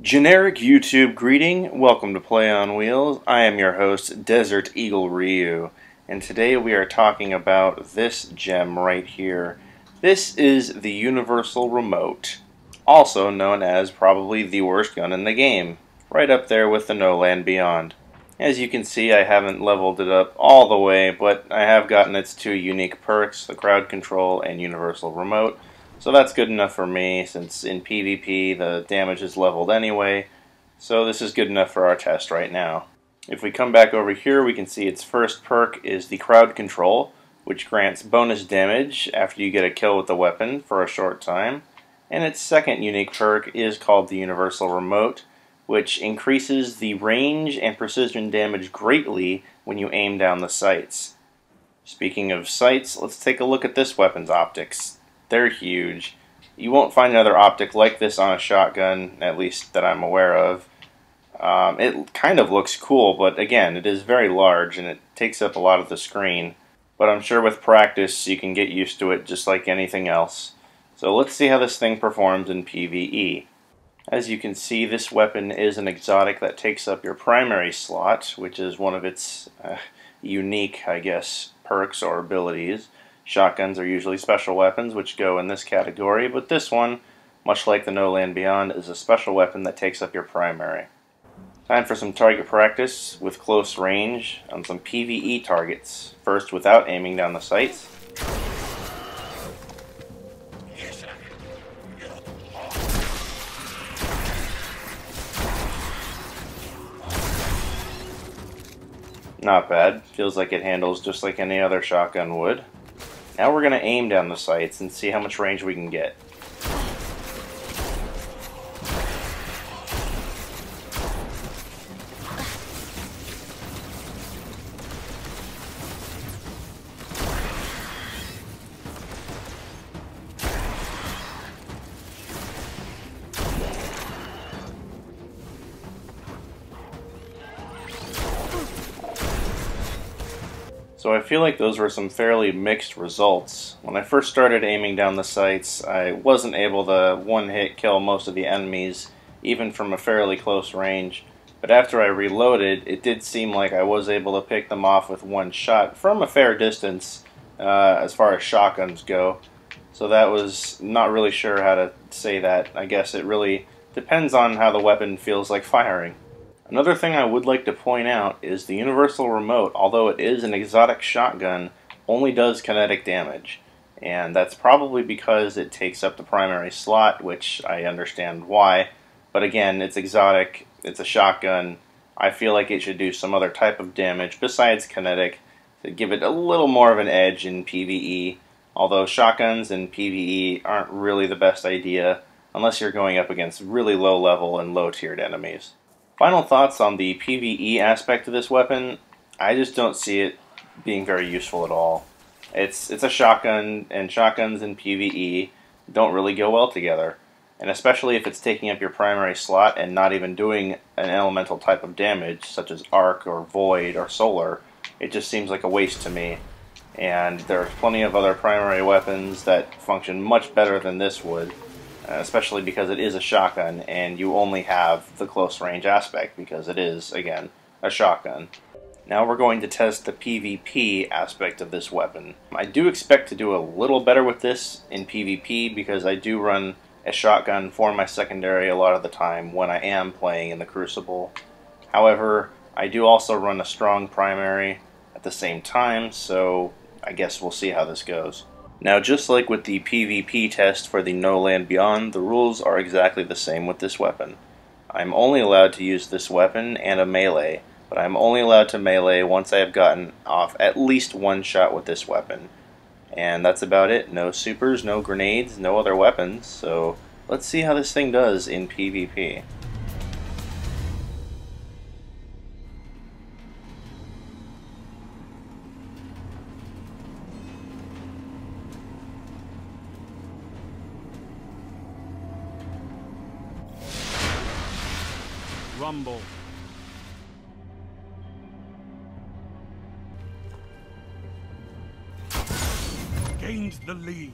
Generic YouTube greeting, welcome to Play on Wheels. I am your host, Desert Eagle Ryu, and today we are talking about this gem right here. This is the Universal Remote, also known as probably the worst gun in the game, right up there with the No Land Beyond. As you can see, I haven't leveled it up all the way, but I have gotten its two unique perks, the Crowd Control and Universal Remote. So that's good enough for me, since in PvP the damage is leveled anyway, so this is good enough for our test right now. If we come back over here, we can see its first perk is the Crowd Control, which grants bonus damage after you get a kill with the weapon for a short time. And its second unique perk is called the Universal Remote, which increases the range and precision damage greatly when you aim down the sights. Speaking of sights, let's take a look at this weapon's optics. They're huge. You won't find another optic like this on a shotgun, at least that I'm aware of. It kind of looks cool, but again, it is very large and it takes up a lot of the screen. But I'm sure with practice you can get used to it just like anything else. So let's see how this thing performs in PvE. As you can see, this weapon is an exotic that takes up your primary slot, which is one of its unique, I guess, perks or abilities. Shotguns are usually special weapons, which go in this category, but this one, much like the No Land Beyond, is a special weapon that takes up your primary. Time for some target practice with close range on some PvE targets. First, without aiming down the sights. Not bad. Feels like it handles just like any other shotgun would. Now we're going to aim down the sights and see how much range we can get. So I feel like those were some fairly mixed results. When I first started aiming down the sights, I wasn't able to one-hit kill most of the enemies, even from a fairly close range. But after I reloaded, it did seem like I was able to pick them off with one shot from a fair distance as far as shotguns go. So that was not really sure how to say that. I guess it really depends on how the weapon feels like firing. Another thing I would like to point out is the Universal Remote, although it is an exotic shotgun, only does kinetic damage. And that's probably because it takes up the primary slot, which I understand why. But again, it's exotic, it's a shotgun. I feel like it should do some other type of damage besides kinetic to give it a little more of an edge in PvE. Although shotguns in PvE aren't really the best idea unless you're going up against really low level and low tiered enemies. Final thoughts on the PvE aspect of this weapon. I just don't see it being very useful at all. It's a shotgun, and shotguns in PvE don't really go well together. And especially if it's taking up your primary slot and not even doing an elemental type of damage, such as arc or void or solar, it just seems like a waste to me. And there's plenty of other primary weapons that function much better than this would. Especially because it is a shotgun and you only have the close range aspect because it is, again, a shotgun. Now we're going to test the PvP aspect of this weapon. I do expect to do a little better with this in PvP because I do run a shotgun for my secondary a lot of the time when I am playing in the Crucible. However, I do also run a strong primary at the same time, so I guess we'll see how this goes. Now, just like with the PvP test for the No Land Beyond, the rules are exactly the same with this weapon. I'm only allowed to use this weapon and a melee, but I'm only allowed to melee once I have gotten off at least one shot with this weapon. And that's about it. No supers, no grenades, no other weapons, so let's see how this thing does in PvP. Rumble. Gains the lead.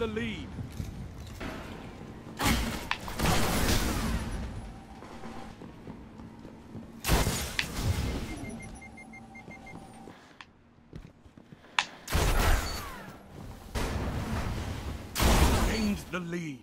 the lead. Gains the lead.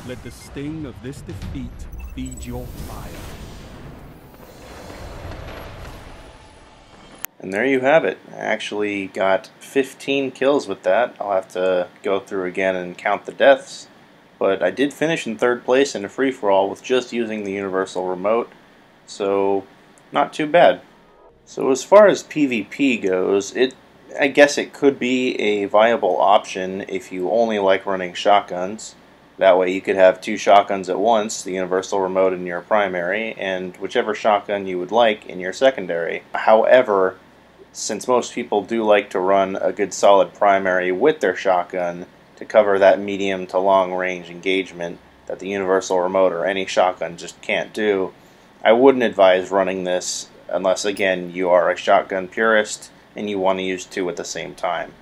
Let the sting of this defeat feed your fire. And there you have it. I actually got 15 kills with that. I'll have to go through again and count the deaths. But I did finish in 3rd place in a free-for-all with just using the universal remote. So, not too bad. So as far as PvP goes, I guess it could be a viable option if you only like running shotguns. That way you could have 2 shotguns at once, the universal remote in your primary, and whichever shotgun you would like in your secondary. However, since most people do like to run a good solid primary with their shotgun to cover that medium to long range engagement that the universal remote or any shotgun just can't do, I wouldn't advise running this unless, again, you are a shotgun purist and you want to use 2 at the same time.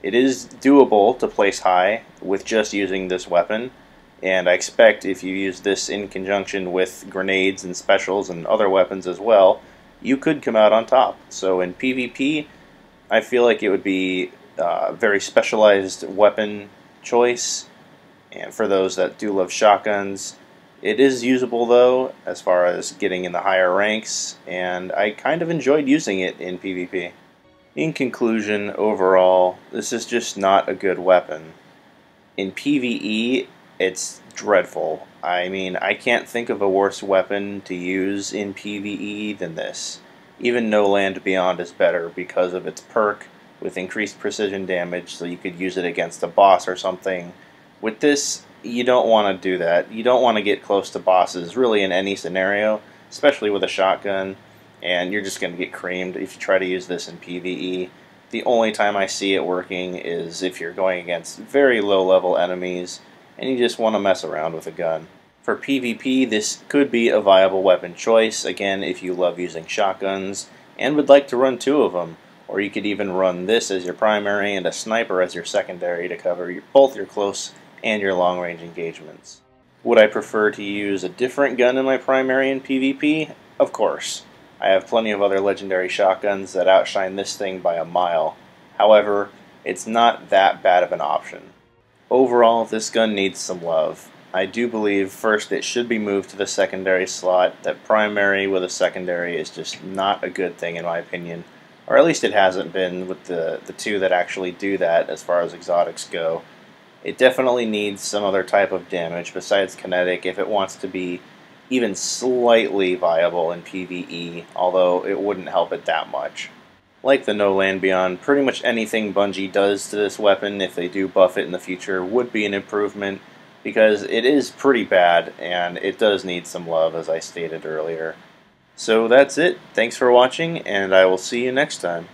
It is doable to place high with just using this weapon, and I expect if you use this in conjunction with grenades and specials and other weapons as well, you could come out on top. So in PvP, I feel like it would be a very specialized weapon choice, and for those that do love shotguns, it is usable though as far as getting in the higher ranks, and I kind of enjoyed using it in PvP. In conclusion, overall, this is just not a good weapon. In PvE, it's dreadful. I mean, I can't think of a worse weapon to use in PvE than this. Even No Land Beyond is better because of its perk with increased precision damage, so you could use it against a boss or something. With this, you don't want to do that. You don't want to get close to bosses really in any scenario, especially with a shotgun. And you're just going to get creamed if you try to use this in PvE. The only time I see it working is if you're going against very low-level enemies and you just want to mess around with a gun. For PvP, this could be a viable weapon choice, again, if you love using shotguns and would like to run 2 of them. Or you could even run this as your primary and a sniper as your secondary to cover both your close and your long-range engagements. Would I prefer to use a different gun in my primary in PvP? Of course. I have plenty of other legendary shotguns that outshine this thing by a mile. However, it's not that bad of an option. Overall, this gun needs some love. I do believe, first, it should be moved to the secondary slot. That primary with a secondary is just not a good thing in my opinion. Or at least it hasn't been with the 2 that actually do that as far as exotics go. It definitely needs some other type of damage besides kinetic if it wants to be even slightly viable in PvE, although it wouldn't help it that much. Like the No Land Beyond, pretty much anything Bungie does to this weapon, if they do buff it in the future, would be an improvement, because it is pretty bad, and it does need some love, as I stated earlier. So that's it. Thanks for watching, and I will see you next time.